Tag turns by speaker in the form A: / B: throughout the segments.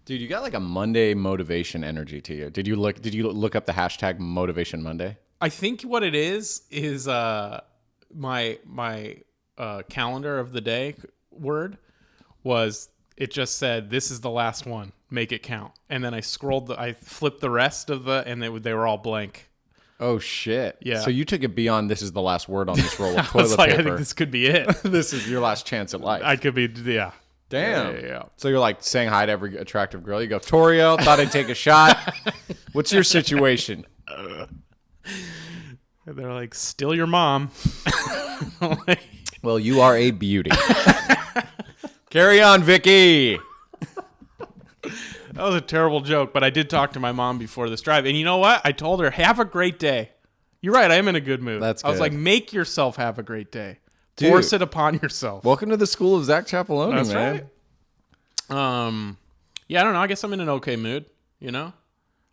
A: Dude, you got like a Monday motivation energy to you. Did you look up the hashtag Motivation Monday?
B: I think what it is my calendar of the day word was, it just said, this is the last one, make it count. And then I flipped the rest of and they were all blank.
A: Oh shit.
B: Yeah.
A: So you took it beyond this is the last word on this roll of
B: I
A: toilet
B: was like,
A: paper.
B: I think this could be it.
A: This is your last chance at life.
B: I could be, yeah.
A: Damn.
B: Yeah.
A: So you're like saying hi to every attractive girl. You go, Torio, thought I'd take a shot. What's your situation?
B: They're like, still your mom.
A: Well, you are a beauty. Carry on, Vicky.
B: That was a terrible joke, but I did talk to my mom before this drive. And you know what? I told her, have a great day. You're right. I am in a good mood.
A: That's
B: I was
A: good.
B: like, make yourself have a great day.
A: Dude.
B: Force it upon yourself.
A: Welcome to the school of Zack Chapaloni,
B: That's
A: man.
B: right. Yeah, I don't know. I guess I'm in an okay mood, you know?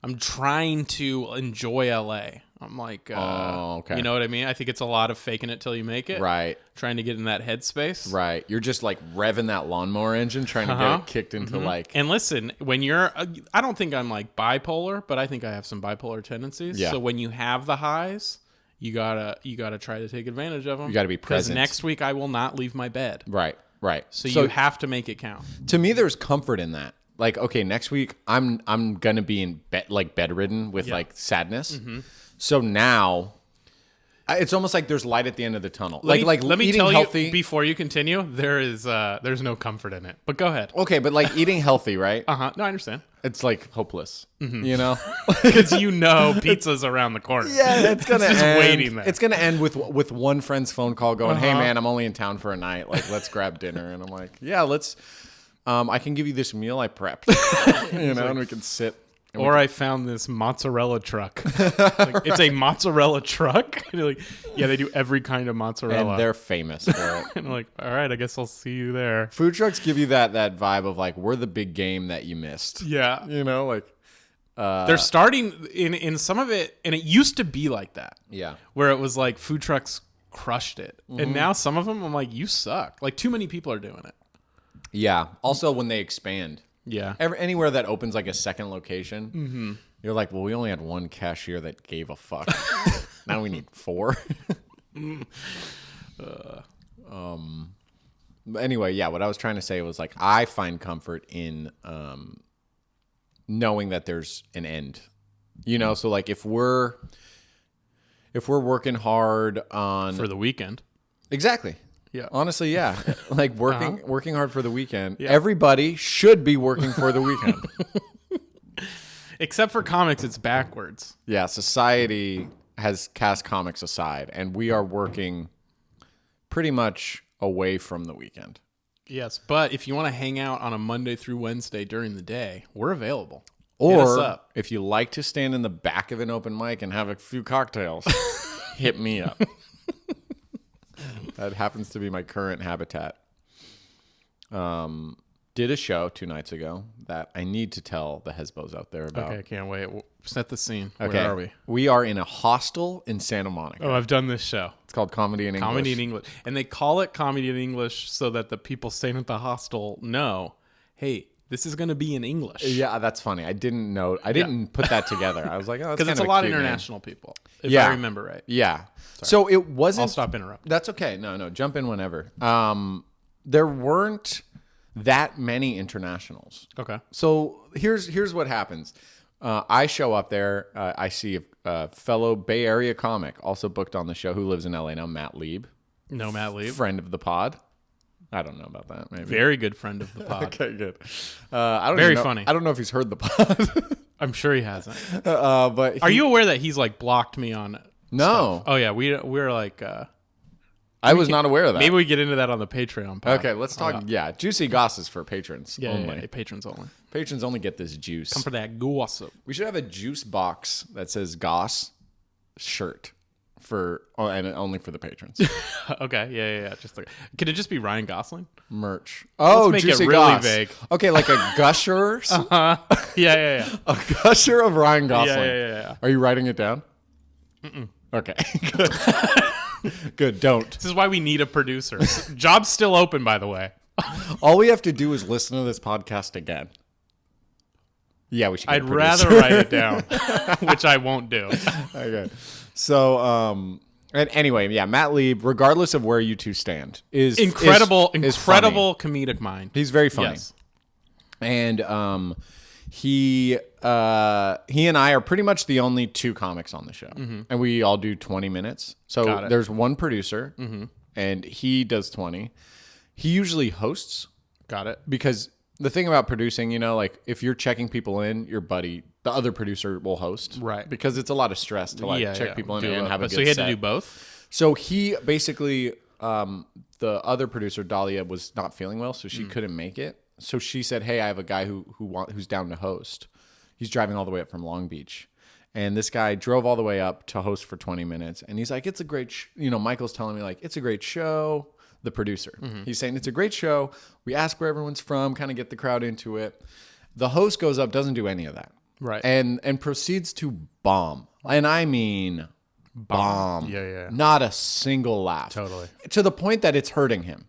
B: I'm trying to enjoy LA. I'm like,
A: okay.
B: You know what I mean? I think it's a lot of faking it till you make it.
A: Right.
B: Trying to get in that headspace.
A: Right. You're just like revving that lawnmower engine, trying to get it kicked into like.
B: And listen, when you're, I don't think I'm like bipolar, but I think I have some bipolar tendencies.
A: Yeah.
B: So when you have the highs, you gotta try to take advantage of them.
A: You gotta be present.
B: Because next week I will not leave my bed.
A: Right. Right.
B: So you have to make it count.
A: To me, there's comfort in that. Like, okay, next week I'm gonna be in bed, like bedridden with like sadness. So now, it's almost like there's light at the end of the tunnel. Let me eating
B: tell
A: healthy.
B: you before you continue. There's no comfort in it. But go ahead.
A: Okay, but like eating healthy, right?
B: No, I understand.
A: It's like hopeless. You know,
B: Because pizza's around the corner.
A: yeah, it's gonna
B: just
A: end,
B: waiting there.
A: It's gonna end with one friend's phone call going, "Hey man, I'm only in town for a night. Like, let's grab dinner." And I'm like, "Yeah, let's. I can give you this meal I prepped, and we can sit."
B: Or I found this mozzarella truck. Like, it's a mozzarella truck. And you're like, yeah, they do every kind of mozzarella.
A: And they're famous for it.
B: And I'm like, all right, I guess I'll see you there.
A: Food trucks give you that vibe of like, we're the big game that you missed.
B: Yeah.
A: You know, like.
B: They're starting in some of it, and it used to be like that.
A: Yeah.
B: Where it was like food trucks crushed it. And now some of them, I'm like, you suck. Like, too many people are doing it.
A: Yeah. Also, when they expand.
B: Yeah.
A: Anywhere that opens like a second location, you're like, well, we only had one cashier that gave a fuck. Now we need 4. But anyway, yeah, what I was trying to say was like, I find comfort in knowing that there's an end. You know, so like if we're working hard on
B: For the weekend.
A: Exactly.
B: Yeah.
A: Honestly, yeah. Like working hard for the weekend.
B: Yeah.
A: Everybody should be working for the weekend.
B: Except for comics, it's backwards.
A: Yeah, society has cast comics aside, and we are working pretty much away from the weekend.
B: Yes, but if you want to hang out on a Monday through Wednesday during the day, we're available. Hit us
A: Or
B: up.
A: if you like to stand in the back of an open mic and have a few cocktails, hit me up. That happens to be my current habitat. Did a show 2 nights ago that I need to tell the Hesbos out there about.
B: Okay, I can't wait. Set the scene.
A: Okay.
B: Where are we?
A: We are in a hostel in Santa Monica.
B: Oh, I've done this show.
A: It's called Comedy in English.
B: Comedy in English. And they call it Comedy in English so that the people staying at the hostel know, hey, this is going to be in English.
A: Yeah, that's funny. I didn't know. I didn't put that together. I was like, oh, that's
B: Because it's a
A: kinda
B: lot of
A: cute name.
B: international people, if
A: Yeah.
B: I remember right.
A: Yeah. So it wasn't.
B: I'll stop interrupting.
A: That's okay. No. Jump in whenever. There weren't that many internationals.
B: Okay.
A: So here's what happens. I show up there. I see a fellow Bay Area comic also booked on the show who lives in LA now, Matt Lieb.
B: No, Matt Lieb.
A: Friend of the pod. I don't know about that. Maybe.
B: Very good friend of the pod.
A: Okay, good. I don't
B: Very
A: even know,
B: funny.
A: I don't know if he's heard the pod.
B: I'm sure he hasn't.
A: But
B: Are you aware that he's like blocked me on
A: No.
B: stuff? Oh yeah, we're like
A: I was not aware of that.
B: maybe we get into that on the Patreon pod.
A: Okay, let's talk. Yeah, juicy goss is for patrons only.
B: Yeah, patrons only.
A: Patrons only get this juice.
B: Come for that gossip.
A: We should have a juice box that says Goss shirt and only for the patrons.
B: Okay, yeah. Just like, could it just be Ryan Gosling?
A: Merch. Oh,
B: make it
A: juicy
B: really
A: goss.
B: vague.
A: Okay, like a gusher.
B: Yeah.
A: A gusher of Ryan Gosling.
B: Yeah.
A: Are you writing it down? Okay. Good. Good. Don't.
B: This is why we need a producer. Job's still open, by the way.
A: All we have to do is listen to this podcast again. Yeah, we should.
B: I'd rather write it down, which I won't do.
A: Okay. So, and anyway, yeah, Matt Lieb, regardless of where you two stand, is
B: incredible
A: funny.
B: comedic mind.
A: He's very funny.
B: Yes.
A: And he and I are pretty much the only two comics on the show, and we all do 20 minutes. So there's one producer, and he does 20. He usually hosts.
B: Got it.
A: Because the thing about producing, you know, like if you're checking people in, your buddy, the other producer will host.
B: Right.
A: Because it's a lot of stress to check people in and have a good set.
B: So he had to do both?
A: So he basically, the other producer, Dahlia, was not feeling well, so she couldn't make it. So she said, hey, I have a guy who's down to host. He's driving all the way up from Long Beach. And this guy drove all the way up to host for 20 minutes. And he's like, it's a great, Michael's telling me like, it's a great show. The producer. He's saying it's a great show. We ask where everyone's from, kind of get the crowd into it. The host goes up, doesn't do any of that.
B: Right.
A: And proceeds to bomb. And I mean bomb.
B: Yeah.
A: Not a single laugh.
B: Totally.
A: To the point that it's hurting him.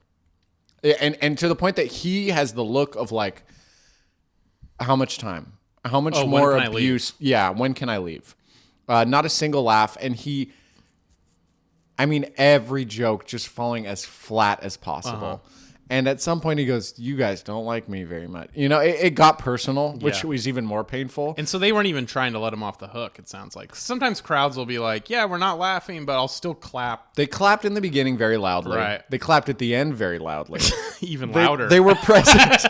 A: And to the point that he has the look of like, how much time? How much more abuse? Yeah, when can I leave? Not a single laugh. And every joke just falling as flat as possible. And at some point he goes, you guys don't like me very much. It got personal, which was even more painful.
B: And so they weren't even trying to let him off the hook, it sounds like. Sometimes crowds will be like, yeah, we're not laughing, but I'll still clap.
A: They clapped in the beginning very loudly.
B: Right.
A: They clapped at the end very loudly.
B: Even louder.
A: They were present.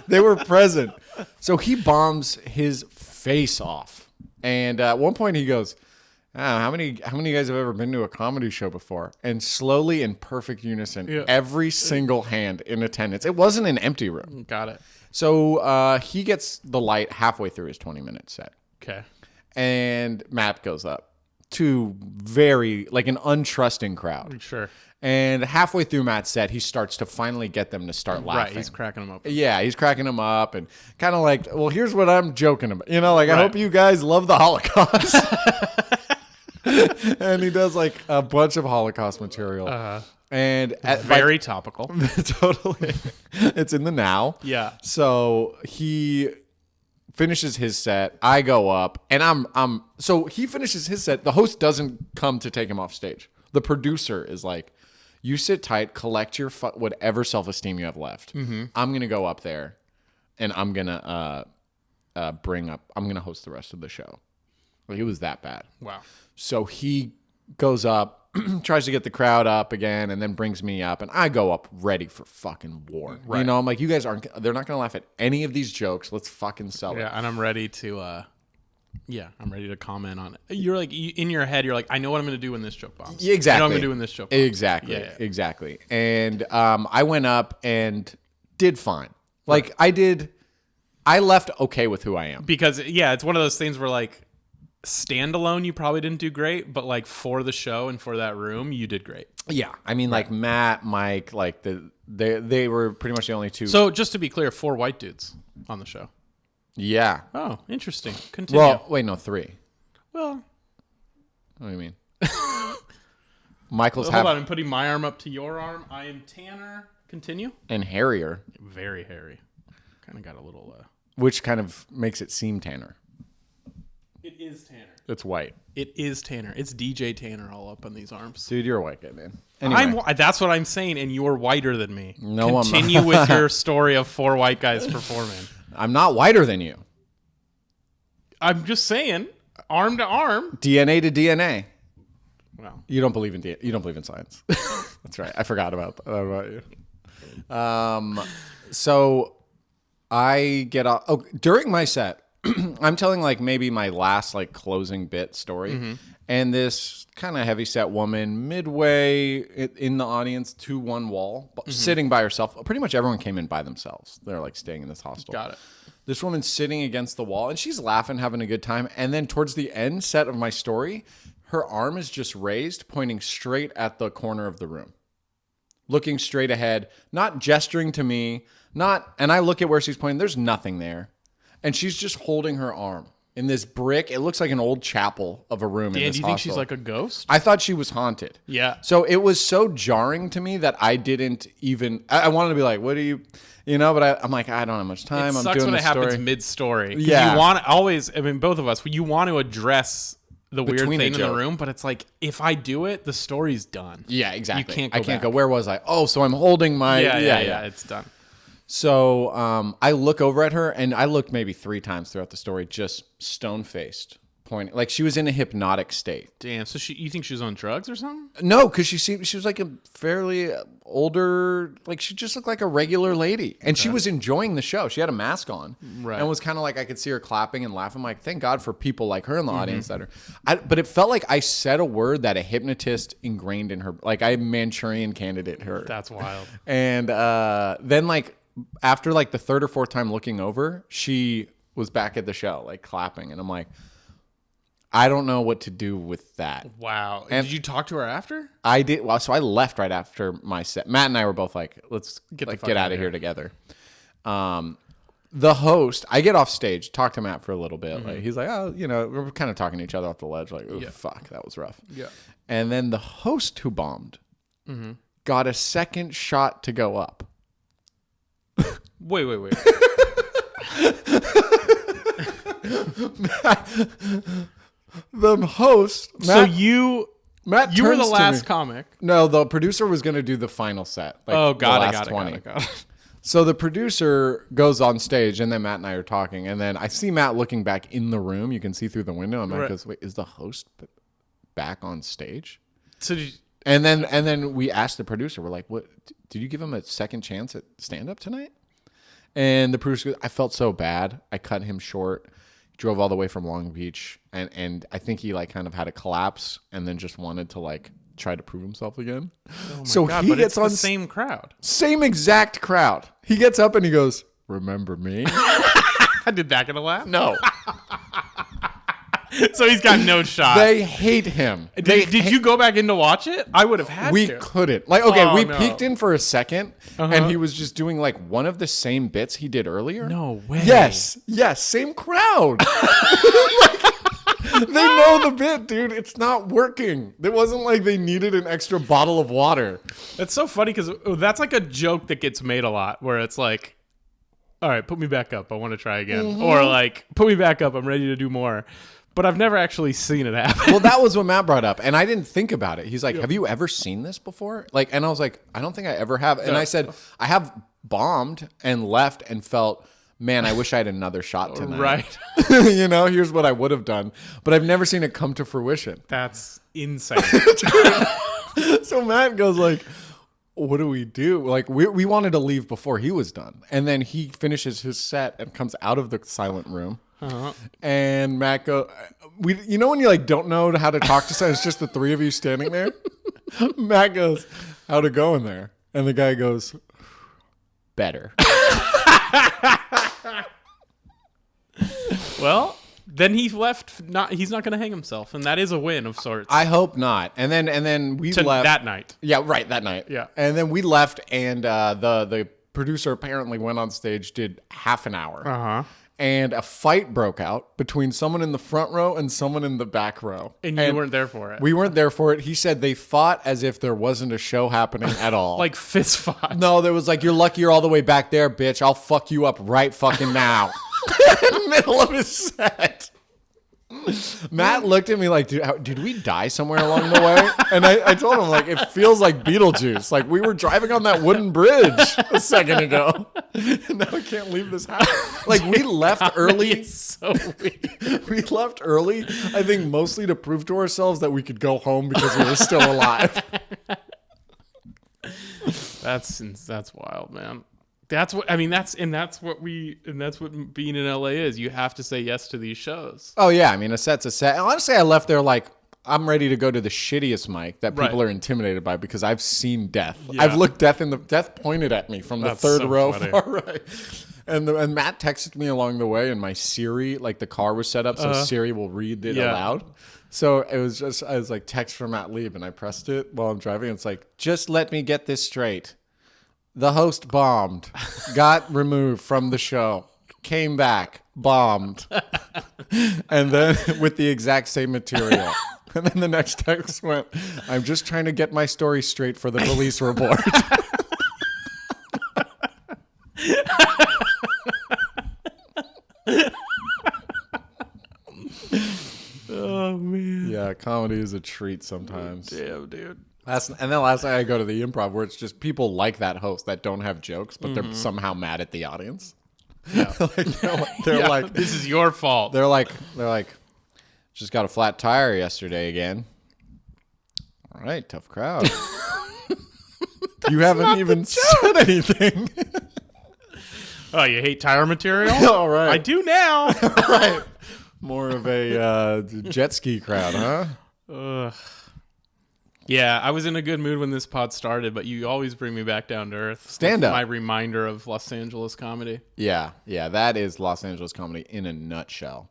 A: They were present. So he bombs his face off. And at one point he goes, how many of you guys have ever been to a comedy show before? And slowly, in perfect unison, every single hand in attendance. It wasn't an empty room.
B: Got it.
A: So he gets the light halfway through his 20-minute set.
B: Okay.
A: And Matt goes up to an untrusting crowd.
B: Sure.
A: And halfway through Matt's set, he starts to finally get them to start laughing.
B: Right, he's cracking them up.
A: Yeah, he's cracking them up and kind of like, well, here's what I'm joking about. I hope you guys love the Holocaust. And he does like a bunch of Holocaust material. And
B: very topical.
A: Totally. It's in the now.
B: Yeah.
A: So he finishes his set. I go up and so he finishes his set. The host doesn't come to take him off stage. The producer is like, you sit tight, collect your whatever self-esteem you have left. I'm going to go up there and I'm going to I'm going to host the rest of the show. Like, it was that bad.
B: Wow.
A: So he goes up, tries to get the crowd up again, and then brings me up, and I go up ready for fucking war.
B: Right.
A: I'm like, you guys they're not going to laugh at any of these jokes. Let's fucking sell it.
B: Yeah, and I'm ready to, I'm ready to comment on it. You're like, in your head, you're like, I know what I'm going to do when this joke bombs.
A: Exactly.
B: I know what I'm going to do when this joke bombs.
A: Exactly. Yeah. Exactly. And I went up and did fine. Like, I left okay with who I am.
B: Because, it's one of those things where, like, standalone, you probably didn't do great, but like for the show and for that room, you did great.
A: Yeah, like Matt, Mike, like they were pretty much the only two.
B: So just to be clear, 4 white dudes on the show.
A: Yeah.
B: Oh, interesting. Continue.
A: Well, wait, no, 3.
B: Well,
A: what do you mean? Michael's
B: hold on. I'm putting my arm up to your arm. I am Tanner. Continue.
A: And hairier.
B: Very hairy. Kind of got a little.
A: Which kind of makes it seem Tanner.
B: It is Tanner.
A: It's white.
B: It is Tanner. It's DJ Tanner all up on these arms.
A: Dude, you're a white guy, man. Anyway.
B: That's what I'm saying, and you're whiter than me.
A: No,
B: Continue with your story of 4 white guys performing. I'm
A: not whiter than you.
B: I'm just saying, arm to arm.
A: DNA to DNA.
B: Well,
A: you don't believe in science. That's right. I forgot about you. So I get off. Oh, during my set, I'm telling like maybe my last like closing bit story, and this kind of heavy set woman midway in the audience to one wall, sitting by herself. Pretty much everyone came in by themselves. They're like staying in this hostel.
B: Got it.
A: This woman's sitting against the wall, and she's laughing, having a good time. And then towards the end set of my story, her arm is just raised, pointing straight at the corner of the room, looking straight ahead, not gesturing to me, and I look at where she's pointing. There's nothing there. And she's just holding her arm in this brick. It looks like an old chapel of a room in
B: Dan,
A: this
B: do you think
A: hostel.
B: she's like a ghost?
A: I thought she was haunted.
B: Yeah.
A: So it was so jarring to me that I didn't even. I wanted to be like, "What do you?" But I'm like, I don't have much time.
B: It
A: I'm
B: sucks
A: doing
B: when it
A: the story.
B: happens mid-story.
A: Yeah.
B: You want always. I mean, both of us. You want to address the weird
A: Between
B: thing
A: a
B: in the
A: joke.
B: room, but it's like if I do it, the story's done.
A: Yeah, exactly.
B: You can't go
A: I can't
B: back.
A: go. Where was I? Oh, so I'm holding my.
B: Yeah. It's done.
A: So I look over at her, and I looked maybe 3 times throughout the story, just stone-faced, pointing like she was in a hypnotic state.
B: Damn. So you think she was on drugs or something?
A: No, because she was like a fairly older, like she just looked like a regular lady, and she was enjoying the show. She had a mask on,
B: Right.
A: and was kind of like I could see her clapping and laughing. I'm like, thank God for people like her in the audience that are. But it felt like I said a word that a hypnotist ingrained in her, like I Manchurian candidate her.
B: That's wild.
A: And then like after like the 3rd or 4th time looking over, she was back at the show, like clapping, and I'm like, I don't know what to do with that.
B: Wow.
A: And
B: did you talk to her after?
A: I did. Well, so I left right after my set. Matt and I were both like, let's
B: Get the fuck
A: get out of here together. The host, I get off stage, talk to Matt for a little bit. Like he's like, oh, we're kind of talking to each other off the ledge. Like, oh, fuck, that was rough.
B: Yeah.
A: And then the host who bombed got a second shot to go up.
B: Wait.
A: The host, Matt,
B: So you were the
A: turns to
B: last
A: me.
B: comic.
A: No, the producer was going to do the final set. Like
B: Oh,
A: the
B: got
A: last
B: it.
A: 20.
B: Got it.
A: So the producer goes on stage, and then Matt and I are talking, and then I see Matt looking back in the room. You can see through the window, and Matt
B: Right.
A: goes, "Wait, is the host back on stage?"
B: So
A: And then we asked the producer, we're like, "What? Did you give him a second chance at stand up tonight?" And the producer goes, "I felt so bad. I cut him short. Drove all the way from Long Beach, and I think he like kind of had a collapse, and then just wanted to like try to prove himself again." So
B: God,
A: he
B: but
A: gets
B: it's
A: on
B: the same crowd.
A: same exact crowd. He gets up and he goes, "Remember me?"
B: Did that get a laugh?
A: No.
B: So he's got no shot.
A: They hate him.
B: Did you go back in to watch it? I would have had
A: We
B: to.
A: couldn't. Like, okay,
B: Oh,
A: we
B: no.
A: peeked in for a second, and he was just doing like one of the same bits he did earlier.
B: No way.
A: Yes, same crowd. They know the bit, dude. It's not working. It wasn't like they needed an extra bottle of water.
B: That's so funny because that's like a joke that gets made a lot where it's like, all right, put me back up. I want to try again. Or like, put me back up. I'm ready to do more. But I've never actually seen it happen.
A: Well, that was what Matt brought up, and I didn't think about it. He's like, "Have you ever seen this before?" Like, and I was like, "I don't think I ever have." And I said, "I have bombed and left and felt, man, I wish I had another shot tonight."
B: Right.
A: Here's what I would have done, but I've never seen it come to fruition.
B: That's insane.
A: So Matt goes like, "What do we do?" Like, we wanted to leave before he was done, and then he finishes his set and comes out of the silent room. And Matt goes, when you like don't know how to talk to someone, it's just the 3 of you standing there. Matt goes, "How'd it go in there?" And the guy goes, "Better."
B: Well, then he left. He's not going to hang himself, and that is a win of sorts.
A: I hope not. And then we left
B: that night.
A: Yeah, right, that night.
B: Yeah.
A: And then we left, and the producer apparently went on stage, did half an hour. And a fight broke out between someone in the front row and someone in the back row.
B: And you weren't there for it.
A: We weren't there for it. He said they fought as if there wasn't a show happening at all.
B: Like fist fight.
A: No, there was like, "You're lucky you're all the way back there, bitch. I'll fuck you up right fucking now." In the middle of his set. Matt looked at me like, did we die somewhere along the way? And I told him, like, it feels like Beetlejuice. Like, we were driving on that wooden bridge a second ago. And now I can't leave this house. Like, we left early.
B: It's so weird.
A: We left early, I think, mostly to prove to ourselves that we could go home because we were still alive.
B: That's wild, man. That's what what being in LA is. You have to say yes to these shows.
A: Oh, yeah. I mean, a set's a set. And honestly, I left there like, I'm ready to go to the shittiest mic that people
B: Right.
A: are intimidated by because I've seen death.
B: Yeah.
A: I've looked death pointed at me from
B: That's
A: the third
B: so
A: row
B: funny.
A: far right. And Matt texted me along the way, and my Siri, like the car was set up so Siri will read it
B: Yeah.
A: aloud. So I was like, text from Matt Lieb, and I pressed it while I'm driving. It's like, just let me get this straight. The host bombed, got removed from the show, came back, bombed. And then with the exact same material. And then the next text went, I'm just trying to get my story straight for the police report.
B: Oh, man.
A: Yeah, comedy is a treat sometimes.
B: Damn, dude.
A: And then last night I go to the Improv where it's just people like that host that don't have jokes, but they're somehow mad at the audience.
B: Yeah.
A: They're like,
B: this is your fault.
A: They're like, just got a flat tire yesterday again. All right, tough crowd. You haven't even said anything.
B: Oh, you hate tire material?
A: All right.
B: I do now.
A: Right. More of a jet ski crowd, huh?
B: Yeah, I was in a good mood when this pod started, but you always bring me back down to earth.
A: Stand up.
B: My reminder of Los Angeles comedy.
A: Yeah, that is Los Angeles comedy in a nutshell.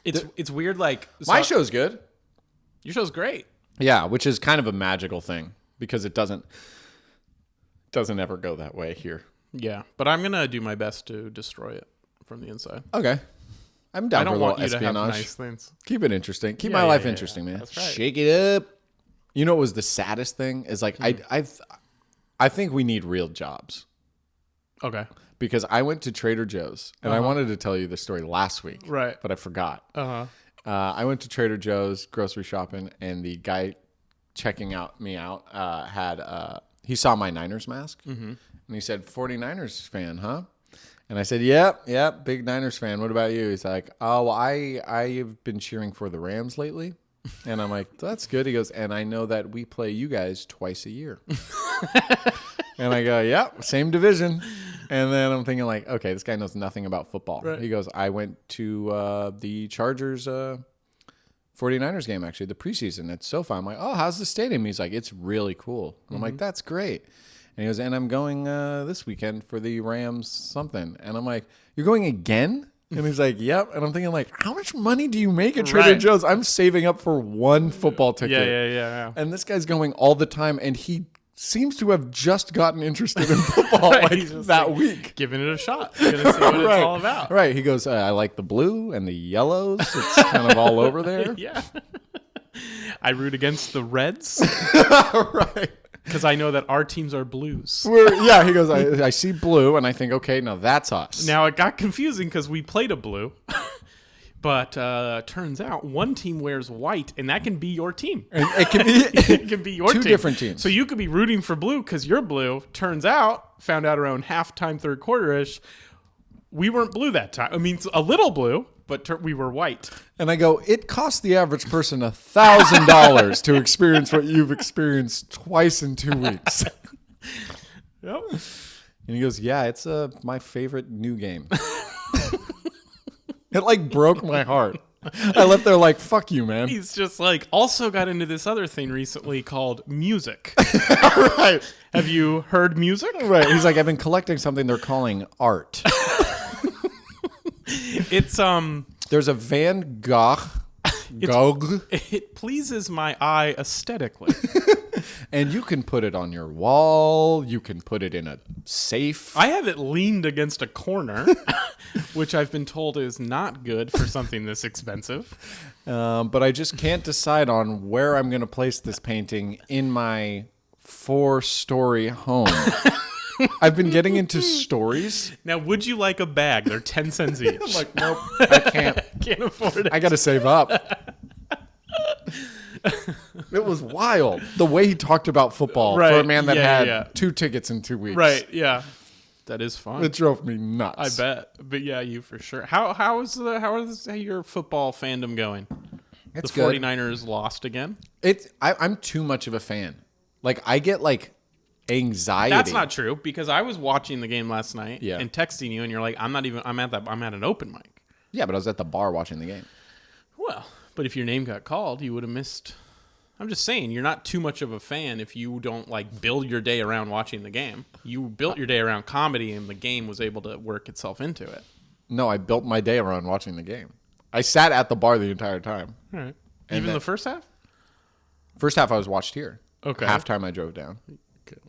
B: It's weird, like...
A: My show's good.
B: Your show's great.
A: Yeah, which is kind of a magical thing because it doesn't ever go that way here.
B: Yeah, but I'm going to do my best to destroy it from the inside.
A: Okay. I'm down
B: I
A: for a
B: don't
A: little
B: want you to have
A: espionage.
B: nice things.
A: Keep it interesting. Keep
B: Yeah,
A: my
B: yeah,
A: life
B: yeah,
A: interesting, man.
B: That's right.
A: Shake it up. You know what was the saddest thing? Is like I think we need real jobs.
B: Okay.
A: Because I went to Trader Joe's and I wanted to tell you this story last week.
B: Right.
A: But I forgot.
B: Uh-huh.
A: I went to Trader Joe's grocery shopping and the guy checking me out had he saw my Niners mask and he said, 49ers fan, huh? And I said, yep, big Niners fan. What about you? He's like, oh, well, I've been cheering for the Rams lately. And I'm like, that's good. He goes, and I know that we play you guys twice a year. And I go, yep, same division. And then I'm thinking like, okay, this guy knows nothing about football.
B: Right.
A: He goes, I went to the Chargers 49ers game, actually, the preseason at SoFi. I'm like, oh, how's the stadium? He's like, it's really cool. And I'm like, that's great. And he goes, and I'm going this weekend for the Rams something. And I'm like, you're going again? And he's like, yep. And I'm thinking like, how much money do you make at Trader Joe's? I'm saving up for one football ticket.
B: Yeah.
A: And this guy's going all the time. And he seems to have just gotten interested in football that week.
B: Giving it a shot. You're going to see what it's all about.
A: Right. He goes, I like the blue and the yellows. It's kind of all over there.
B: Yeah. I root against the Reds.
A: Right.
B: Because I know that our teams are blues.
A: He goes, I see blue, and I think, okay, now that's us.
B: Now, it got confusing because we played a blue. But turns out one team wears white, and that can be your team.
A: And it can be,
B: it can be your
A: two
B: team.
A: Different teams.
B: So you could be rooting for blue because you're blue. Turns out, found out around halftime, third quarter-ish, we weren't blue that time. I mean, a little blue, but we were white.
A: And I go, it costs the average person $1,000 to experience what you've experienced twice in 2 weeks.
B: Yep.
A: And he goes, yeah, it's my favorite new game. It like broke my heart. I left there like, fuck you, man.
B: He's just like, also got into this other thing recently called music.
A: Right.
B: Have you heard music?
A: Right. He's like, I've been collecting something they're calling art.
B: It's
A: There's a Van Gogh.
B: It pleases my eye aesthetically.
A: And you can put it on your wall. You can put it in a safe.
B: I have it leaned against a corner, which I've been told is not good for something this expensive.
A: But I just can't decide on where I'm going to place this painting in my 4-story home. I've been getting into stories.
B: Now, would you like a bag? They're 10 cents each.
A: I'm like, nope, I can't.
B: Can't afford it.
A: I got to save up. It was wild. The way he talked about football for a man that had 2 tickets in 2 weeks.
B: Right, yeah. That is fun.
A: It drove me nuts.
B: I bet. But yeah, you for sure. How is your football fandom going?
A: It's
B: the 49ers lost again?
A: I'm too much of a fan. Like, I get like anxiety.
B: That's not true because I was watching the game last night and texting you and you're like, I'm at an open mic.
A: Yeah, but I was at the bar watching the game.
B: Well, but if your name got called, you would have missed. I'm just saying, you're not too much of a fan if you don't like build your day around watching the game. You built your day around comedy and the game was able to work itself into it.
A: No, I built my day around watching the game. I sat at the bar the entire time.
B: All right. Even the first half?
A: First half I was watched here.
B: Okay.
A: Halftime I drove down.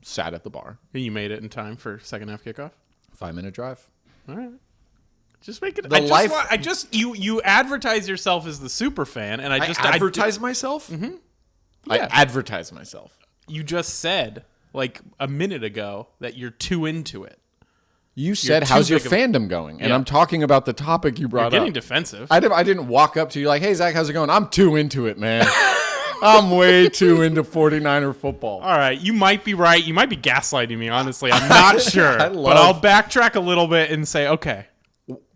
A: Sat at the bar.
B: And you made it in time for second half kickoff?
A: 5-minute drive.
B: All right. Just make it. You advertise yourself as the super fan, and I
A: advertise myself.
B: Yeah.
A: I advertise myself.
B: You just said like a minute ago that you're too into it.
A: You said, "How's your fandom going?" And I'm talking about the topic you brought up.
B: You're getting defensive.
A: I didn't walk up to you like, "Hey, Zach, how's it going?" I'm too into it, man. I'm way too into 49er football.
B: All right, you might be right. You might be gaslighting me, honestly. I'm not sure. But I'll backtrack a little bit and say, okay,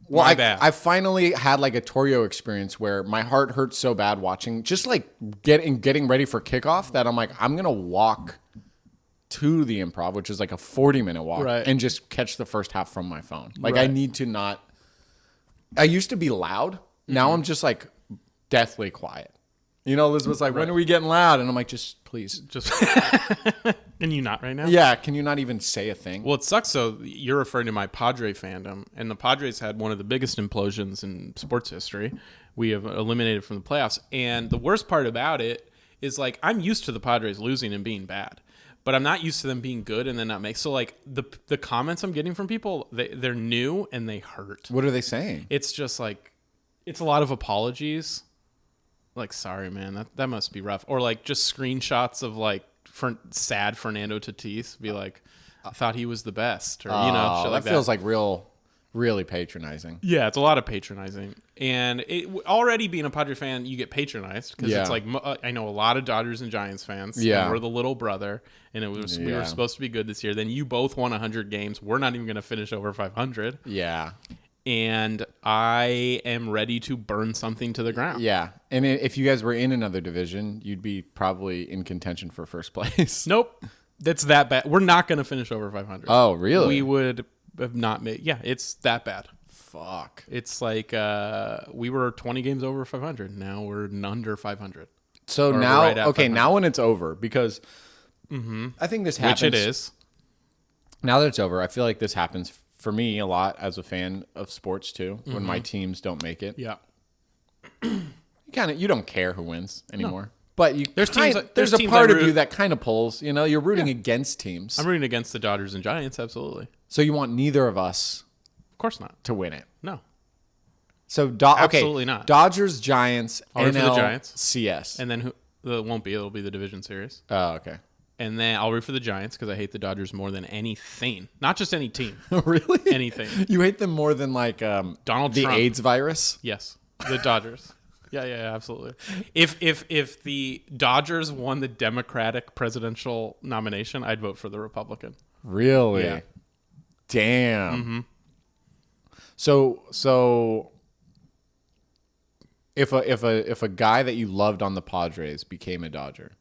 A: well, I finally had like a Torio experience where my heart hurt so bad watching, just like getting ready for kickoff, that I'm like, I'm going to walk to the Improv, which is like a 40-minute walk, and just catch the first half from my phone. Like I need to not. I used to be loud. Now I'm just like deathly quiet. You know, Elizabeth's like, when are we getting loud? And I'm like, just please. Just
B: Can you not right now?
A: Yeah, can you not even say a thing?
B: Well, it sucks. So you're referring to my Padre fandom, and the Padres had one of the biggest implosions in sports history. We have eliminated from the playoffs. And the worst part about it is, like, I'm used to the Padres losing and being bad, but I'm not used to them being good and then not make. So, like, the comments I'm getting from people, they're new and they hurt.
A: What are they saying?
B: It's just like, it's a lot of apologies. Like, sorry, man, that must be rough. Or like just screenshots of like sad Fernando Tatis, be like, I thought he was the best, or shit like
A: that feels like really patronizing.
B: Yeah, it's a lot of patronizing, and already being a Padre fan, you get patronized because it's like I know a lot of Dodgers and Giants fans.
A: Yeah,
B: and we're the little brother, and we were supposed to be good this year. Then you both won 100 games. We're not even going to finish over 500.
A: Yeah.
B: And I am ready to burn something to the ground.
A: Yeah. And if you guys were in another division, you'd be probably in contention for first place.
B: Nope. That's that bad. We're not going to finish over 500.
A: Oh, really?
B: We would have not made. Yeah, it's that bad.
A: Fuck.
B: It's like we were 20 games over 500. Now we're under 500.
A: So now, okay, 500. Now when it's over, because I think this happens.
B: Which it is.
A: Now that it's over, I feel like this happens for me a lot as a fan of sports too, when my teams don't make it.
B: Yeah.
A: You don't care who wins anymore. No. But there's a
B: teams
A: part of you that kind of pulls, you're rooting against teams.
B: I'm rooting against the Dodgers and Giants, absolutely.
A: So you want neither of us,
B: of course not,
A: to win it.
B: No.
A: So
B: absolutely not.
A: Dodgers, Giants,
B: I'll root for the Giants.
A: CS.
B: And then who? It won't be. It'll be the division series.
A: Oh, okay.
B: And then I'll root for the Giants because I hate the Dodgers more than anything. Not just any team.
A: Really?
B: Anything.
A: You hate them more than like
B: Donald Trump.
A: The AIDS virus?
B: Yes. The Dodgers. Yeah, absolutely. If the Dodgers won the Democratic presidential nomination, I'd vote for the Republican.
A: Really?
B: Yeah.
A: Damn.
B: Mm-hmm.
A: So if a guy that you loved on the Padres became a Dodger,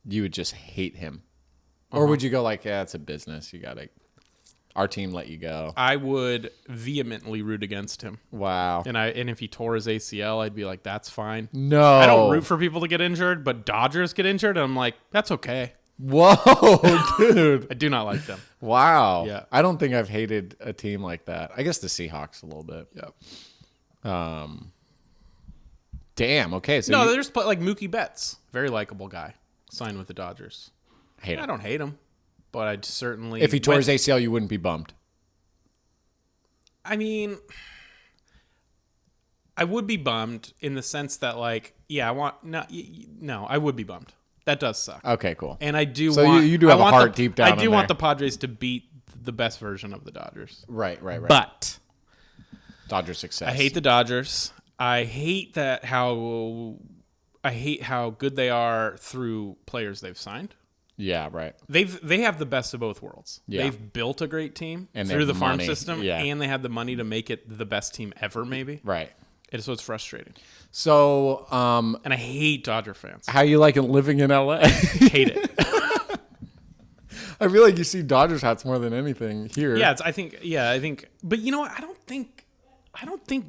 A: you would just hate him, or would you go like, yeah, it's a business. Our team let you go.
B: I would vehemently root against him.
A: Wow.
B: And if he tore his ACL, I'd be like, that's fine.
A: No,
B: I don't root for people to get injured, but Dodgers get injured, and I'm like, that's okay.
A: Whoa, dude.
B: I do not like them.
A: Wow.
B: Yeah.
A: I don't think I've hated a team like that. I guess the Seahawks a little bit.
B: Yeah.
A: Damn. Okay. So
B: there's like Mookie Betts, very likable guy, signed with the Dodgers.
A: I
B: don't hate him, but I'd certainly.
A: If he tore his ACL, you wouldn't be bummed.
B: I mean, I would be bummed in the sense that, like, yeah, I would be bummed. That does suck.
A: Okay, cool.
B: And I do.
A: So you do have a heart deep down.
B: I do want the Padres to beat the best version of the Dodgers.
A: Right.
B: But
A: Dodger success.
B: I hate the Dodgers. I hate how good they are through players they've signed.
A: Yeah, right.
B: They have the best of both worlds.
A: Yeah.
B: They've built a great team
A: and
B: through the farm
A: money.
B: system,
A: yeah.
B: and they have the money to make it the best team ever, maybe.
A: Right.
B: So it's frustrating.
A: So,
B: and I hate Dodger fans.
A: How you like living in LA?
B: Hate it.
A: I feel like you see Dodgers hats more than anything here.
B: Yeah, I think. But you know what? I don't think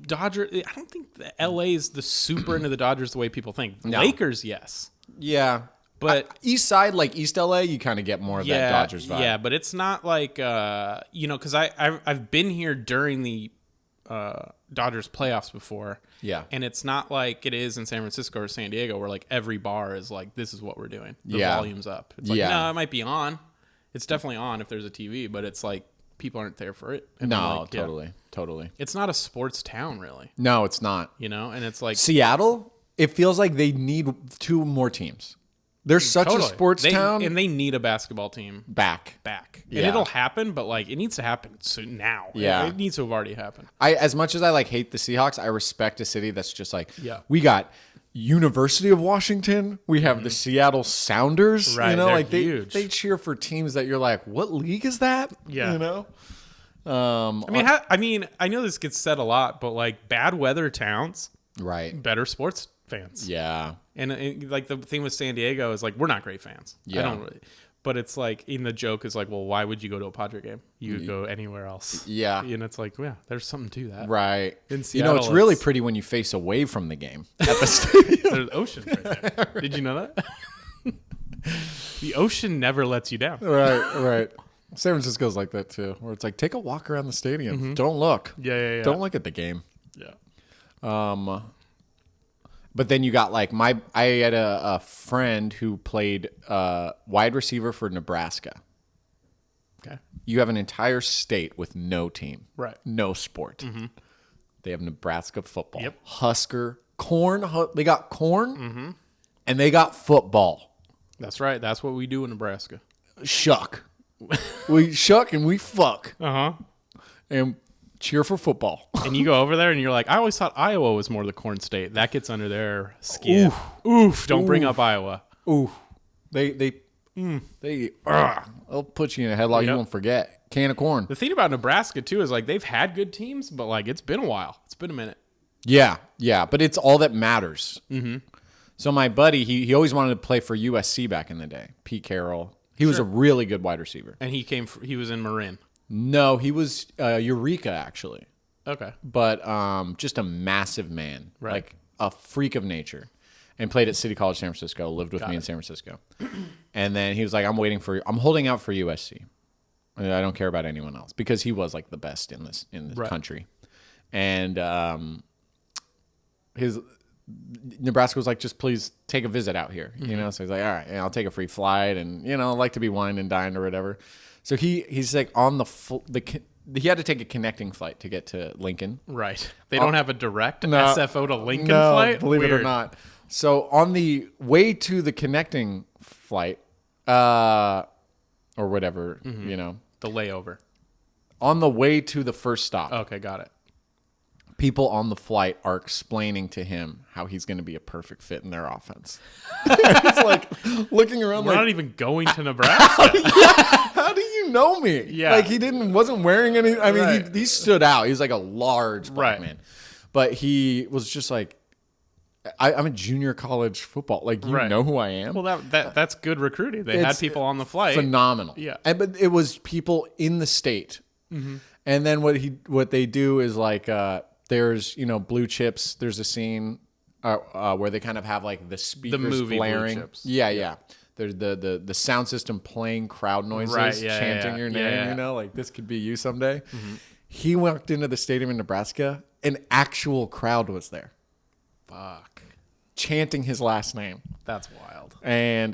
B: the LA is the super into the Dodgers the way people think.
A: No.
B: Lakers, yes.
A: Yeah.
B: But
A: East Side, like East LA, you kind of get more of that Dodgers vibe.
B: Yeah, but it's not like because I've been here during the Dodgers playoffs before.
A: Yeah.
B: And it's not like it is in San Francisco or San Diego where like every bar is like, this is what we're doing. The volume's up. It's like, no, it might be on. It's definitely on if there's a TV, but it's like people aren't there for it. And
A: No, totally.
B: It's not a sports town, really.
A: No, it's not.
B: And it's like
A: Seattle, it feels like they need 2 more teams. They're such a sports town.
B: And they need a basketball team
A: back.
B: And it'll happen, but like it needs to happen soon now.
A: Yeah.
B: It needs to have already happened.
A: As much as I like hate the Seahawks, I respect a city that's just like,
B: we
A: got University of Washington. We have the Seattle Sounders.
B: Right,
A: like
B: huge.
A: they cheer for teams that you're like, what league is that?
B: Yeah. I mean, I know this gets said a lot, but like bad weather towns,
A: right?
B: Better sports fans.
A: Yeah.
B: And like the thing with San Diego is like we're not great fans.
A: Yeah.
B: I don't really. But it's like, even the joke is like, well, why would you go to a Padre game? You could go anywhere else.
A: Yeah.
B: And it's like, yeah, there's something to that.
A: Right.
B: In Seattle,
A: it's really pretty when you face away from the game at the stadium.
B: There's ocean right there. Right. Did you know that? The ocean never lets you down.
A: Right. San Francisco's like that too, where it's like, take a walk around the stadium. Mm-hmm. Don't look.
B: Yeah.
A: Don't look at the game.
B: Yeah.
A: But then you got like I had a friend who played wide receiver for Nebraska.
B: Okay.
A: You have an entire state with no team.
B: Right.
A: No sport. Mm-hmm. They have Nebraska football.
B: Yep.
A: Husker, corn. They got corn and they got football.
B: That's right. That's what we do in Nebraska.
A: Shuck. We shuck and we fuck.
B: Uh-huh.
A: And cheer for football.
B: And you go over there and you're like, I always thought Iowa was more the corn state. That gets under their skin. Oof. Don't bring up Iowa.
A: Oof. They'll put you in a headlock. You won't forget. Can of corn.
B: The thing about Nebraska too is like they've had good teams, but like it's been a while. It's been a minute.
A: Yeah. But it's all that matters. Mm-hmm. So my buddy, he always wanted to play for USC back in the day. Pete Carroll. He was a really good wide receiver.
B: And he was in Marin.
A: No, he was Eureka actually.
B: Okay.
A: But just a massive man,
B: right.
A: Like a freak of nature, and played at City College San Francisco. Lived with me in San Francisco, and then he was like, I'm holding out for USC. I don't care about anyone else because he was like the best in the
B: right.
A: country, and his Nebraska was like, just please take a visit out here, So he's like, all right, I'll take a free flight, and I like to be wined and dined or whatever. So he's like on he had to take a connecting flight to get to Lincoln.
B: Right. They don't have a direct SFO to Lincoln flight?
A: Believe it or not. So on the way to the connecting flight, or whatever,
B: The layover.
A: On the way to the first stop.
B: Okay, got it.
A: People on the flight are explaining to him how he's going to be a perfect fit in their offense. He's like looking around.
B: We're not even going to Nebraska.
A: How do you know me?
B: Yeah.
A: Like he wasn't wearing any. I mean,
B: right.
A: he stood out. He was like a large black
B: right.
A: man, but he was just like, I'm a junior college football. Like you
B: right.
A: know who I am.
B: Well, that's good recruiting. They had people on the flight.
A: Phenomenal.
B: Yeah.
A: But it was people in the state, and then what they do is like. There's, Blue Chips. There's a scene where they kind of have like the speakers
B: movie
A: blaring.
B: Blue Chips.
A: Yeah. There's the sound system playing crowd noises,
B: right,
A: chanting your name.
B: Yeah.
A: Like this could be you someday. Mm-hmm. He walked into the stadium in Nebraska. An actual crowd was there.
B: Fuck.
A: Chanting his last name.
B: That's wild.
A: And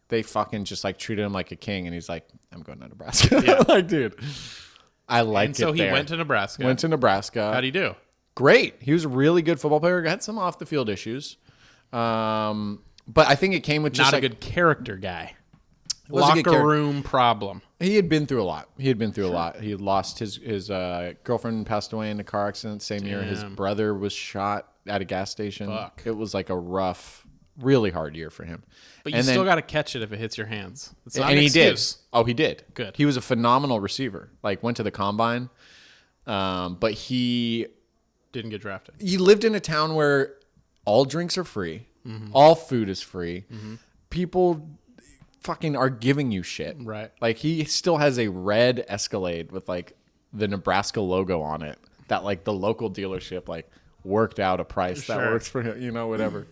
A: they fucking just like treated him like a king. And he's like, I'm going to Nebraska.
B: Yeah.
A: Like, dude. I like
B: and so
A: it there.
B: he went to Nebraska.
A: How'd
B: he do?
A: Great. He was a really good football player. Had some off the field issues, but I think it came with just
B: not a good character guy.
A: Was a good
B: Locker room problem.
A: He had been through a lot. He had lost his girlfriend passed away in a car accident same year. His brother was shot at a gas station.
B: Fuck.
A: It was like a rough, really hard year for him.
B: But you still got to catch it if it hits your hands. It's not
A: and
B: an
A: he
B: excuse.
A: did. Oh, he did.
B: Good.
A: He was a phenomenal receiver. Like went to the combine, but he
B: didn't get drafted.
A: He lived in a town where all drinks are free, all food is free. People fucking are giving you shit.
B: Right.
A: Like he still has a red Escalade with like the Nebraska logo on it that like the local dealership like worked out a price that works for him, whatever.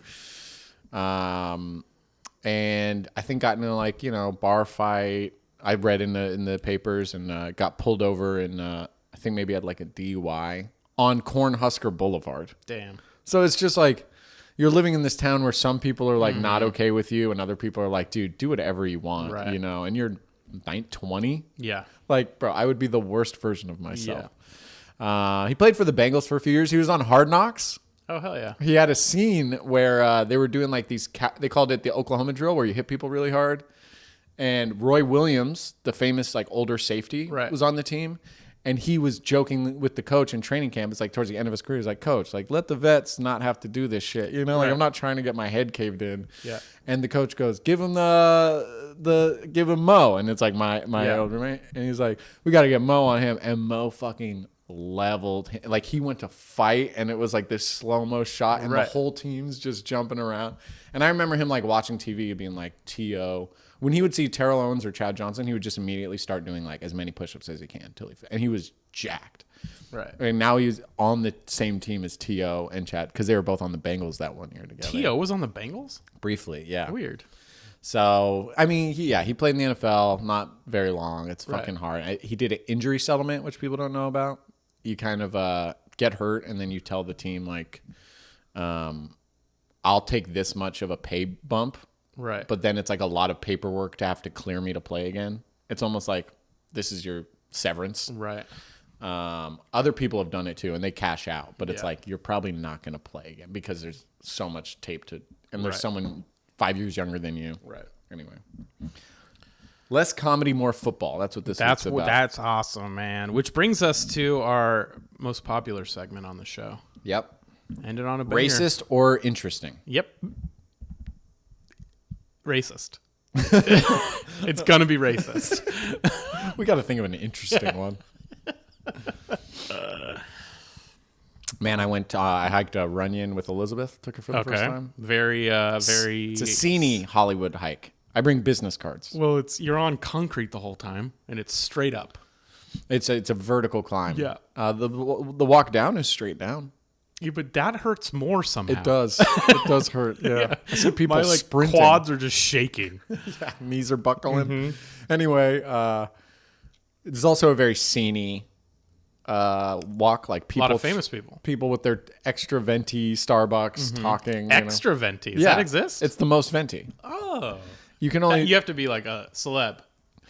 A: And I think got into like, bar fight. I read in the papers and got pulled over and I think maybe had like a DUI on Cornhusker Boulevard.
B: Damn.
A: So it's just like you're living in this town where some people are like not okay with you and other people are like, dude, do whatever you want,
B: right.
A: and you're 20.
B: Yeah.
A: Like, bro, I would be the worst version of myself. He played for the Bengals for a few years. He was on Hard Knocks.
B: Oh, hell yeah.
A: He had a scene where they were doing like these, they called it the Oklahoma drill, where you hit people really hard. And Roy Williams, the famous like older safety, was on the team. And he was joking with the coach in training camp. It's like towards the end of his career, he's like, Coach, like let the vets not have to do this shit. You know, like I'm not trying to get my head caved in.
B: Yeah.
A: And the coach goes, give him give him Mo. And it's like my old roommate. And he's like, we got to get Mo on him. And Mo fucking leveled him. Like he went to fight, and it was like this slow-mo shot, and the whole team's just jumping around. And I remember him like watching TV being like, T.O. When he would see Terrell Owens or Chad Johnson, he would just immediately start doing like as many push-ups as he can and he was jacked.
B: Right.
A: And now he's on the same team as T.O. and Chad, because they were both on the Bengals that one year together.
B: T.O. was on the Bengals?
A: Briefly, yeah.
B: Weird.
A: So, I mean, he played in the NFL, not very long. It's fucking hard. He did an injury settlement, which people don't know about. You kind of get hurt, and then you tell the team, like, I'll take this much of a pay bump.
B: Right.
A: But then it's like a lot of paperwork to have to clear me to play again. It's almost like this is your severance.
B: Right.
A: Other people have done it too, and they cash out. But it's like you're probably not going to play again because there's so much tape and there's someone 5 years younger than you.
B: Right.
A: Anyway. Less comedy, more football. That's what this is about.
B: That's awesome, man. Which brings us to our most popular segment on the show.
A: Yep.
B: Ended on a banger.
A: Racist or interesting?
B: Yep. Racist. It's gonna be racist.
A: We got to think of an interesting one. Man, I hiked a Runyon with Elizabeth. Took her for the first time.
B: Very.
A: It's a sceney Hollywood hike. I bring business cards.
B: Well, you're on concrete the whole time, and it's straight up.
A: It's a vertical climb.
B: Yeah.
A: The walk down is straight down.
B: Yeah, but that hurts more somehow.
A: It does. It does hurt. Yeah. I see people
B: My
A: sprinting.
B: quads are just shaking.
A: Yeah, knees are buckling. Anyway, it's also a very sceney walk. Like people,
B: a lot of famous people
A: with their extra venti Starbucks talking.
B: Extra venti. Does that exist?
A: It's the most venti.
B: Oh.
A: You can only.
B: You have to be like a celeb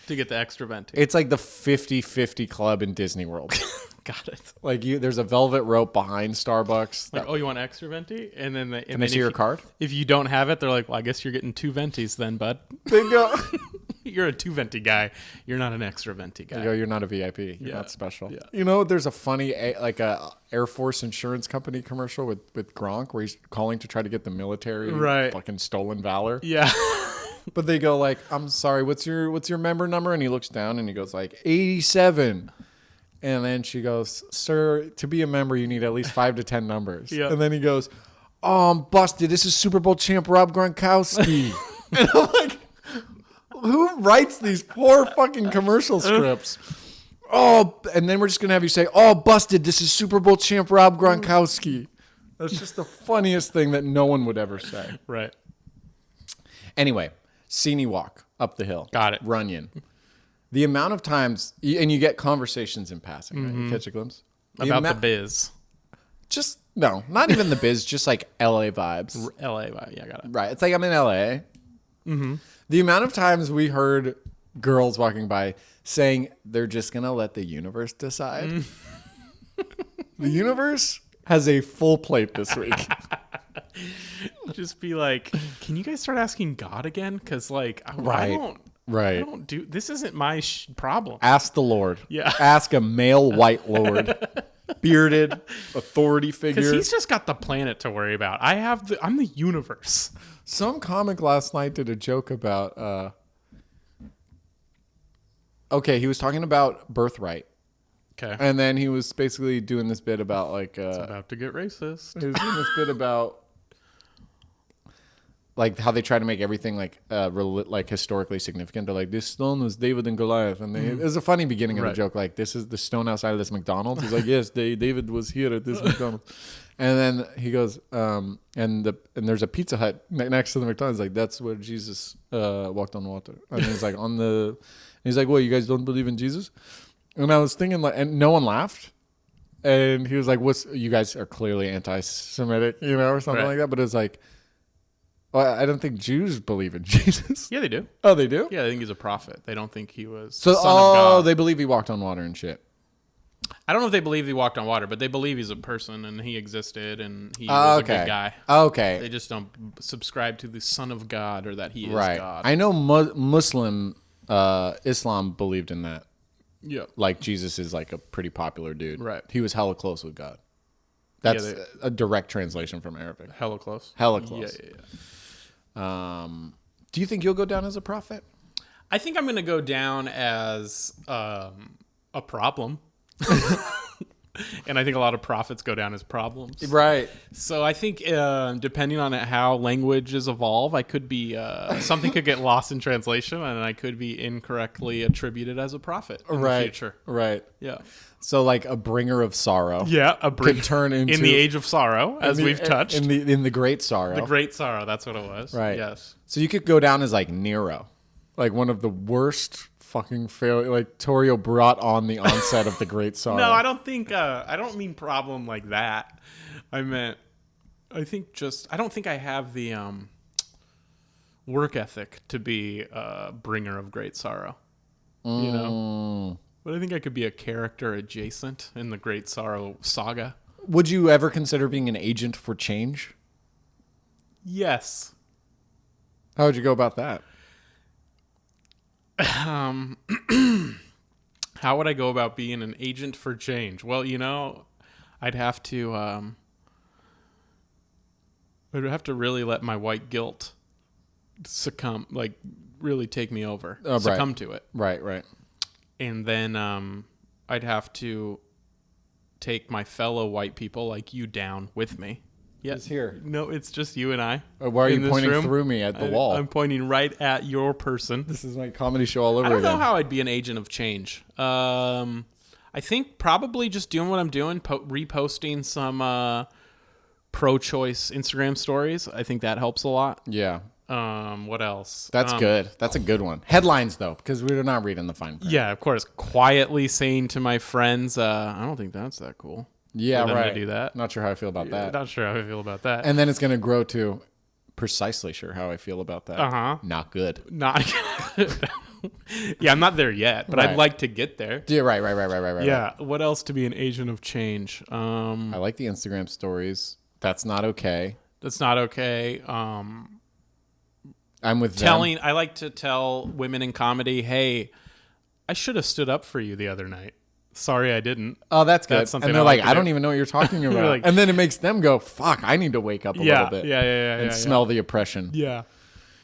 B: to get the extra venti.
A: It's like the 50-50 club in Disney World.
B: Got it.
A: Like there's a velvet rope behind Starbucks.
B: Like, you want extra venti? And then
A: Can they see your card?
B: If you don't have it, they're like, well, I guess you're getting 2 ventis then, bud.
A: Bingo.
B: You're a 2 venti guy. You're not an extra venti guy.
A: You're not a VIP. You're not special. Yeah. You know, there's a funny like a Air Force insurance company commercial with Gronk where he's calling to try to get the military fucking stolen valor.
B: Yeah.
A: But they go like, I'm sorry, what's your member number? And he looks down and he goes like 87. And then she goes, sir, to be a member, you need at least 5 to 10 numbers. Yeah. And then he goes, oh, I'm busted. This is Super Bowl champ Rob Gronkowski. And I'm like, who writes these poor fucking commercial scripts? Oh, and then we're just going to have you say, oh, busted. This is Super Bowl champ Rob Gronkowski. That's just the funniest thing that no one would ever say.
B: Right.
A: Anyway, scenic walk up the hill.
B: Got it.
A: Runyon. The amount of times, and you get conversations in passing, right? You catch a glimpse?
B: About the biz.
A: Just, no, not even the biz, just like LA vibes.
B: LA vibe, yeah, got it.
A: Right. It's like I'm in LA. Mm-hmm. The amount of times we heard girls walking by saying they're just going to let the universe decide. The universe has a full plate this week.
B: Just be like, can you guys start asking God again? Because, like, I don't do this. Isn't my problem.
A: Ask the Lord.
B: Yeah.
A: Ask a male white Lord, bearded authority figure.
B: Because he's just got the planet to worry about. I'm the universe.
A: Some comic last night did a joke about. Okay, he was talking about birthright.
B: Okay.
A: And then he was basically doing this bit about like.
B: It's about to get racist.
A: He was doing this bit about. Like how they try to make everything like historically significant. They're like, this stone was David and Goliath, and it was a funny beginning of the joke. Like, this is the stone outside of this McDonald's. He's like, yes, David was here at this McDonald's, and then he goes, and there's a Pizza Hut next to the McDonald's. Like, that's where Jesus walked on water, and he's like he's like, well, you guys don't believe in Jesus? And I was thinking like, and no one laughed. And he was like, you guys are clearly anti-Semitic, or something like that. But it's like, Well, I don't think Jews believe in Jesus.
B: Yeah, they do.
A: Oh, they do?
B: Yeah, I think he's a prophet. They don't think he was
A: So,
B: the son of God.
A: they believe he walked on water and shit.
B: I don't know if they believe he walked on water, but they believe he's a person and he existed and he was a good guy.
A: Okay.
B: They just don't subscribe to the Son of God or that he is
A: Right.
B: God.
A: I know Islam believed in that.
B: Yeah.
A: Like Jesus is like a pretty popular dude.
B: Right.
A: He was hella close with God. That's
B: Yeah,
A: a direct translation from Arabic.
B: Hella close.
A: Hella close.
B: Yeah.
A: Do you think you'll go down as a prophet?
B: I think I'm going to go down as a problem. And I think a lot of prophets go down as problems.
A: Right.
B: So I think depending on how languages evolve, I could be something could get lost in translation, and I could be incorrectly attributed as a prophet in the future.
A: Right.
B: Yeah.
A: So like a bringer of sorrow.
B: Yeah,
A: could turn into
B: in the age of sorrow, as we've touched.
A: In the great sorrow.
B: The great sorrow, that's what it was.
A: Right.
B: Yes.
A: So you could go down as like Nero, like one of the worst fucking failure. Like Torio brought on the onset of the great sorrow.
B: No, I don't think. I don't mean problem like that. I don't think I have the work ethic to be a bringer of great sorrow. You know, but I think I could be a character adjacent in the Great Sorrow saga.
A: Would you ever consider being an agent for change?
B: Yes.
A: How would you go about that?
B: How would I go about being an agent for change? Well, I'd have to really let my white guilt succumb, like really take me over, succumb to it.
A: Right.
B: And then I'd have to take my fellow white people like you down with me. Yeah.
A: He's here.
B: No, it's just you and I.
A: Why are you pointing through me at the wall?
B: I'm pointing right at your person.
A: This is my comedy show all over
B: again. I don't
A: again.
B: know how I'd be an agent of change. I think probably just doing what I'm doing, reposting some pro-choice Instagram stories. I think that helps a lot.
A: Yeah.
B: What else?
A: That's good. That's a good one. Headlines, though, because we're not reading the fine print.
B: Yeah, of course. Quietly saying to my friends, I don't think that's that cool.
A: Yeah,
B: for them
A: right.
B: to do that.
A: Not sure how I feel about that.
B: Not sure how I feel about that.
A: And then it's going to grow to precisely sure how I feel about that.
B: Uh-huh.
A: Not good.
B: Not Yeah, I'm not there yet, but
A: Right.
B: I'd like to get there.
A: Yeah, right.
B: Yeah. What else to be an agent of change?
A: I like the Instagram stories. That's not okay.
B: That's not okay.
A: I'm with them.
B: I like to tell women in comedy, hey, I should have stood up for you the other night. Sorry, I didn't.
A: Oh, that's good.
B: That's something
A: and they're
B: I
A: like,
B: like to
A: I
B: do.
A: don't even know what you're talking about.
B: Like-
A: and then it makes them go, fuck, I need to wake up a little bit.
B: Yeah.
A: And smell the oppression.
B: Yeah.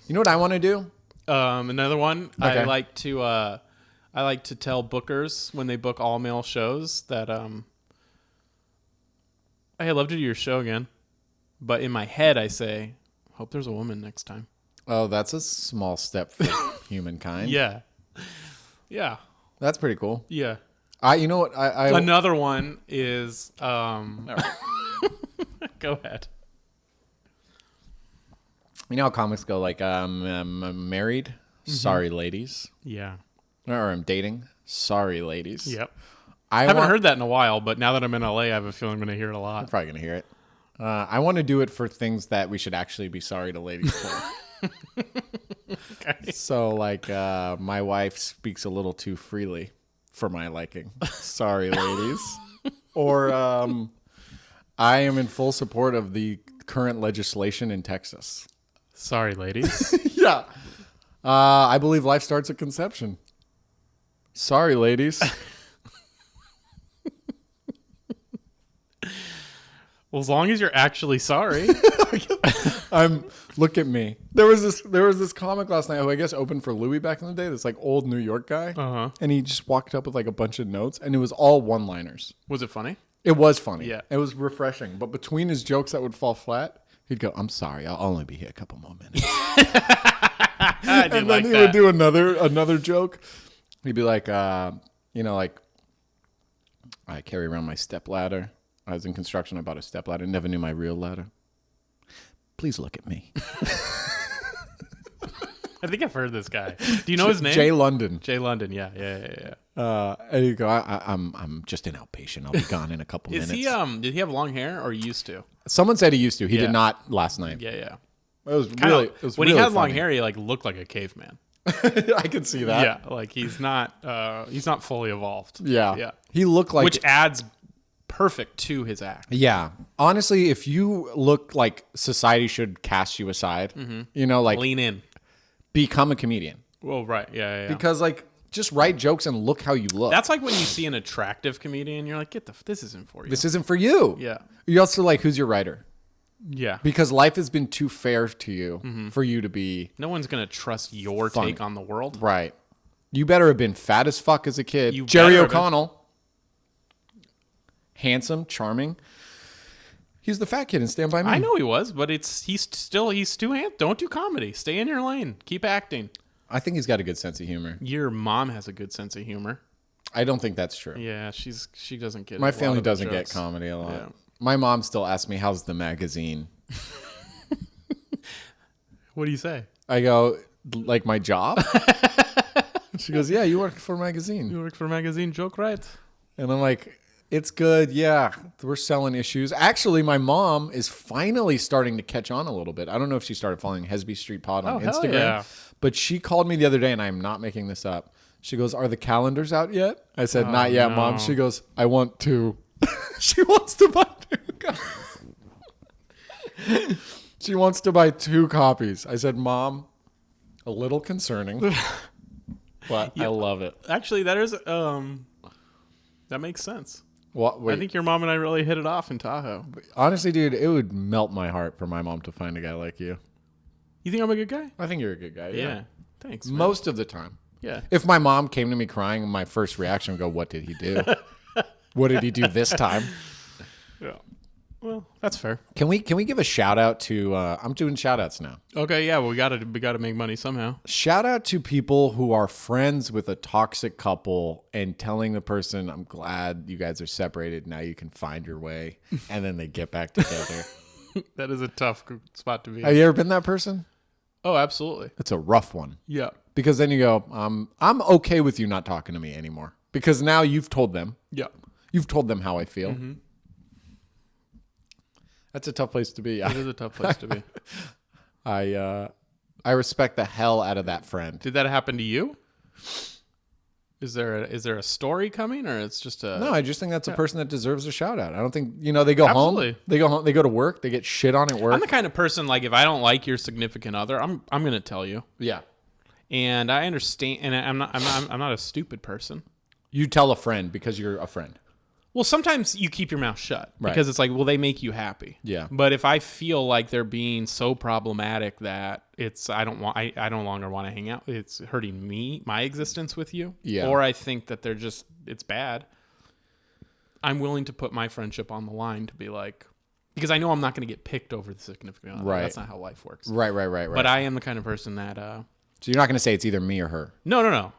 A: You know what I want to do?
B: Another one.
A: Okay.
B: I like to tell bookers when they book all male shows that hey, I'd love to do your show again. But in my head I say, hope there's a woman next time.
A: Oh, that's a small step for humankind.
B: Yeah. Yeah.
A: That's pretty cool.
B: Yeah.
A: You know what?
B: Another one is go ahead.
A: You know how comics go like, I'm married. Sorry, ladies.
B: Yeah.
A: Or I'm dating. Sorry, ladies.
B: Yep.
A: I
B: haven't heard that in a while, but now that I'm in LA, I have a feeling I'm going to hear it a
A: I'm
B: lot.
A: probably going to hear it. I want to do it for things that we should actually be sorry to ladies for.
B: Okay.
A: So, like, my wife speaks a little too freely for my liking. Sorry, ladies. Or I am in full support of the current legislation in Texas.
B: Sorry, ladies.
A: Yeah. I believe life starts at conception. Sorry, ladies.
B: Well, as long as you're actually sorry.
A: Look at me. There was this comic last night who I guess opened for Louis back in the day. This like old New York guy.
B: Uh-huh.
A: And he just walked up with like a bunch of notes, and it was all one-liners.
B: Was it funny?
A: It was funny.
B: Yeah.
A: It was refreshing. But between his jokes that would fall flat, he'd go, "I'm sorry, I'll only be here a couple more minutes."
B: I did
A: And then he would do another joke. He'd be like, like, I carry around my step ladder. I was in construction. I bought a step ladder. Never knew my real ladder. Please look at me.
B: I think I've heard this guy. Do you know his name?
A: Jay London.
B: Jay London. Yeah.
A: And you go, I'm just an outpatient. I'll be gone in a couple
B: Is
A: minutes.
B: he did he have long hair or used to?
A: Someone said he used to. He
B: Yeah.
A: did not last night.
B: Yeah.
A: It was really. It was
B: when
A: really
B: he had
A: funny.
B: long hair, he like looked like a caveman.
A: I can see that.
B: Yeah, like he's not fully evolved.
A: Yeah.
B: Yeah.
A: He looked like.
B: Which adds perfect to his act.
A: Yeah. Honestly, if you look like society should cast you aside, you know, like
B: Lean in.
A: become a comedian.
B: Well, right. Yeah.
A: Because like just write jokes and look how you look.
B: That's like when you see an attractive comedian, you're like, this isn't for you.
A: This isn't for you.
B: Yeah.
A: You also like, who's your writer?
B: Yeah.
A: Because life has been too fair to you for you to be.
B: No one's going to trust your
A: funny.
B: take on the world.
A: Right. You better have been fat as fuck as a kid.
B: You
A: Jerry
B: better have been.
A: O'Connell. Handsome, charming. He's the fat kid in Stand By Me.
B: I know he was, but he's too handsome. Don't do comedy. Stay in your lane. Keep acting.
A: I think he's got a good sense of humor.
B: Your mom has a good sense of humor.
A: I don't think that's true.
B: Yeah, she doesn't get
A: My
B: a lot
A: family
B: of the
A: doesn't get
B: jokes.
A: comedy a lot.
B: Yeah.
A: My mom still asks me, how's the magazine?
B: What do you say?
A: I go, like my job? She goes, yeah, you work for a magazine.
B: You work for a magazine, joke right?
A: And I'm like, it's good. Yeah, we're selling issues. Actually, my mom is finally starting to catch on a little bit. I don't know if she started following Hesby Street Pod on
B: hell
A: Instagram,
B: yeah.
A: but she called me the other day, and I'm not making this up. She goes, are the calendars out yet? I said, not yet,
B: no.
A: Mom. She goes, I want two. She wants to buy 2 copies. She wants to buy 2 copies. I said, Mom, a little concerning, but I love it.
B: Actually, that makes sense.
A: What, wait,
B: I think your mom and I really hit it off in Tahoe.
A: honestly, dude, it would melt my heart for my mom to find a guy like you.
B: You think I'm a good guy?
A: I think you're a good guy.
B: Yeah. Thanks, man.
A: Most of the time.
B: Yeah.
A: If my mom came to me crying, my first reaction would go, what did he do? What did he do this time?
B: Yeah. Well, that's fair.
A: Can we give a shout out to I'm doing shout outs now.
B: Okay, yeah, well, we gotta make money somehow.
A: Shout out to people who are friends with a toxic couple and telling the person, I'm glad you guys are separated. Now you can find your way. And then they get back together.
B: That is a tough spot to be
A: Have
B: in.
A: you ever been that person?
B: Oh, absolutely.
A: It's a rough one.
B: Yeah.
A: Because then you go, I'm okay with you not talking to me anymore. Because now you've told them.
B: Yeah.
A: You've told them how I feel. That's a tough place to be.
B: It is a tough place to be.
A: I respect the hell out of that friend.
B: Did that happen to you? Is there a story coming, or it's just a
A: No, I just think that's a person that deserves a shout out. I don't think, they go
B: Absolutely.
A: home. They go home. They go to work. They get shit on at work.
B: I'm the kind of person, like, if I don't like your significant other, I'm gonna tell you.
A: Yeah.
B: And I understand, and I'm not a stupid person.
A: You tell a friend because you're a friend.
B: Well, sometimes you keep your mouth shut
A: Right.
B: because it's like, well, they make you happy.
A: Yeah.
B: But if I feel like they're being so problematic that I no longer want to hang out, it's hurting me, my existence with you.
A: Yeah.
B: Or I think that it's bad. I'm willing to put my friendship on the line to be like, because I know I'm not going to get picked over the significant other.
A: Right.
B: That's not how life works.
A: Right.
B: But I am the kind of person that,
A: So you're not going to say it's either me or her,
B: no.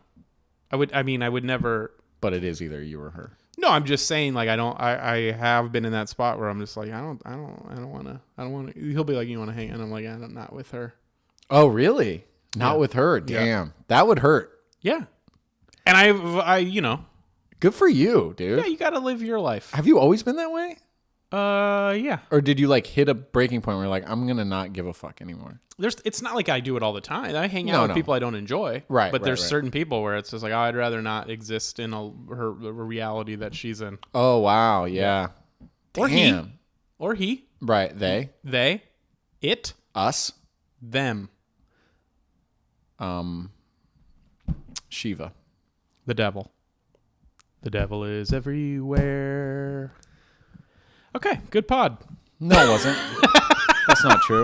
B: I would never.
A: but it is either you or her.
B: No, I'm just saying, like, I have been in that spot where I'm just like, I don't want to. He'll be like, you want to hang? And I'm like, I'm not with her.
A: Oh, really? Not with her. Damn. That would hurt.
B: Yeah. And I
A: Good for you, dude.
B: yeah, you got to live your life.
A: Have you always been that way?
B: Yeah.
A: Or did you like hit a breaking point where you're like, I'm going to not give a fuck anymore?
B: It's not like I do it all the time. I hang out with people I don't enjoy.
A: Right,
B: But there's
A: right.
B: certain people where it's just like, oh, I'd rather not exist in a reality that she's in.
A: Oh, wow. Yeah.
B: Or
A: Damn.
B: he. Or he.
A: Right. They.
B: It.
A: Us.
B: Them.
A: Shiva.
B: The devil. The devil is everywhere. Okay, good pod.
A: No, it wasn't. That's not true.